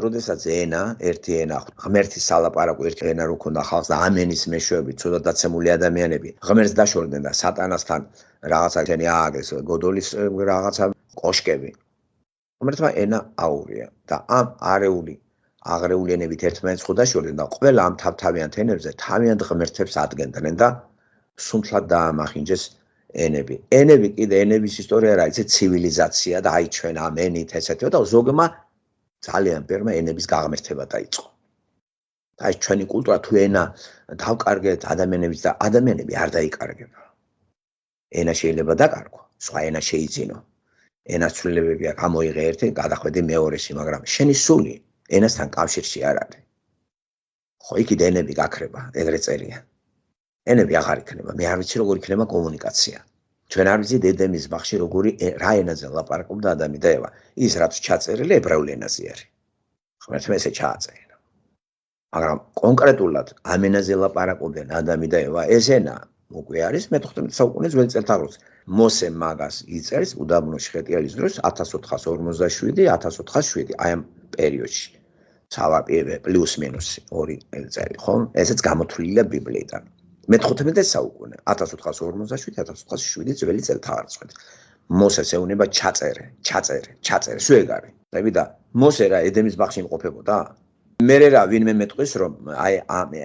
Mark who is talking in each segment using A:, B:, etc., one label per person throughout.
A: როდესაც ენა, ერთი ენა, ღმერთის სალაპარაკო ერთი ენა რო ქონდა ხალხს და ამ ენის მეშვეობით ცუდად დაცემული ადამიანები ღმერთს დაშორდნენ და სატანასთან რაღაცა შენი ააგეს გოდოლის რაღაცა კოშკები. ღმერთმა ენა აურია და ამ აღრეული ენებით ერთმანეთს ხო დაშორდნენ და ყველა ამ თავთავიანთ ენებზე თავიანთ ღმერთებს ადგენდნენ და სუმთლად დაამახინჯეს ენები. ენები კიდე ენების ისტორია რა იცი ცივილიზაცია და აი ჩვენ ამ ენით ესეთო და ზოგმა ძალიან ბევრმა ენების გაღმერთება დაიწყო. აი ჩვენი კულტურა თუ ენა დავკარგეთ ადამიანების და ადამიანები არ დაიკარგება. ენა შეიძლება დაკარგო, სხვა ენა შეიძინო. ენას ცვლილებები აქვს, ამოიღე ერთი, გადახვედი მეორეში, მაგრამ შენი სული ენასთან კავშირში არ არის. ხო, იქით ენები გაქრება, ეგრეთ წერია. ენები აღარ იქნება, მე არ ვიცი როგორ იქნება კომუნიკაცია. ჩვენ არ ვიცით ედემის ბაღში როგორი რა ენაზე ლაპარაკობდა ადამი და ევა. ის რაც ჩაწერილი ებრაულ ენაზე არის. ღმერთმა ესე ჩააწერა. მაგრამ კონკრეტულად ამ ენაზე ლაპარაკობდნენ ადამი და ევა, ეს ენა უკვე არის მე-15 საუკუნის ძველი წელთაღრიცხვი. მოსე მაგას იწერს უდაბნოში ხეტიალის დროს 1447-1407 აი ამ პერიოდში. ცალაპირე პლუს მინუს 2 წელი, ხო? ესეც გამოთვლილია ბიბლიიდან. მე-15 საუკუნე 1447-1407 ძველი წელთაღრიცხვით. მოსეს ეუნება ჩაწერე. სულ ეგ არის. და მოსე რა ედემის ბაღში იმყოფებოდა? მერე რა ვინმე მეტყვის რომ აი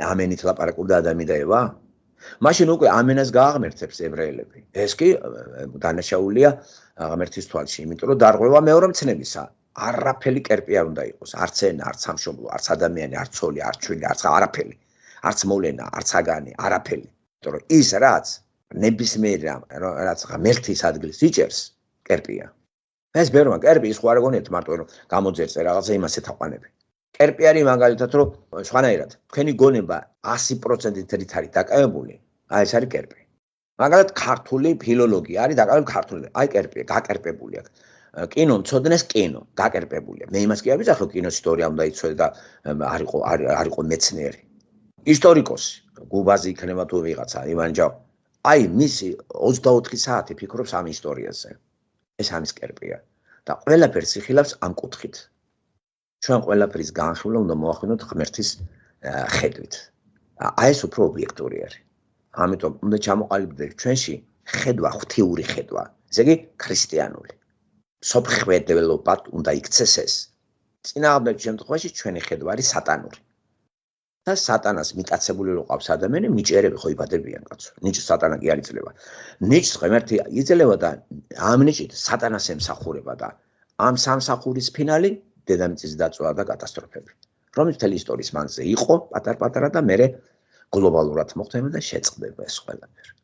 A: ამ ენით ლაპარაკობდა ადამი და ევა? მაშინ უკვე ამ ენას გააღმერთებს ებრაელები. ეს კი დანაშაულია ღმერთის თვალში, იმიტომ რომ დარღვევა მეორე მცნებისა. არაფერი კერპი არ უნდა იყოს, არც ენა, არც სამშობლო, არც ადამიანი, არც ცოლი, არც შვილი, არც არაფერი. არც მოვლენა, არც აგანი, არაფერი. იმიტომ რომ ის რაც ნებისმიერ რაც ღმერთის ადგილს იჭერს, კერპია. ეს ბერმა კერპი ის ხო არ გონიათ მარტო რომ გამოძერწე რაღაცა იმას ეთაყვანები. კერპი არის მაგალითად რომ სხვანაირად თქვენი გონება 100%-ით რით არის დაკავებული, აი ეს არის კერპი. მაგალითად ქართული ფილოლოგია არის დაკავებული ქართული, აი კერპია, გაკერპებული აქვს. კინო მცოდნეს კინო, გაკერპებულია. მე იმას კი არ ვიცახ რომ კინოს ისტორია უნდა იცოდე და არ იყო მეცნიერი. ისტორიკოსი, გუბაზი იქნება თუ ვიღაცა, ივანჯა. აი მისი 24 საათი ფიქრობს ამ ისტორიაზე. ეს ამის კერპია და ყველაფერს იხილავს ამ კუთხით. ჩვენ ყველაფრის განხილვა უნდა მოახდინოთ ღმერთის ხედვით. აი ეს უფრო ობიექტური არის. ამიტომ უნდა ჩამოყალიბდეს ჩვენში ხედვა, ღვთიური ხედვა. ესე იგი ქრისტიანული. სოფხედველობად უნდა იქცეს ეს. წინააღმდეგ შემთხვევაში ჩვენი ხედვა არის სატანური. და სატანას მიტაცებული რო ყავს ადამიანი, ნიჭერები ხო იბადებიან კაცო. ნიჭს სატანა კი არ იძლევა. ნიჭს ღმერთი იძლევა და ამ ნიჭით სატანას ემსახურება და ამ სამსახურის ფინალი დედამიწის დაწვა და კატასტროფები. რომელიც მთელი ისტორიის მანძილზე იყო, პატარ-პატარა და მერე გლობალურად მოხდება და შეწყდება ეს ყველაფერი.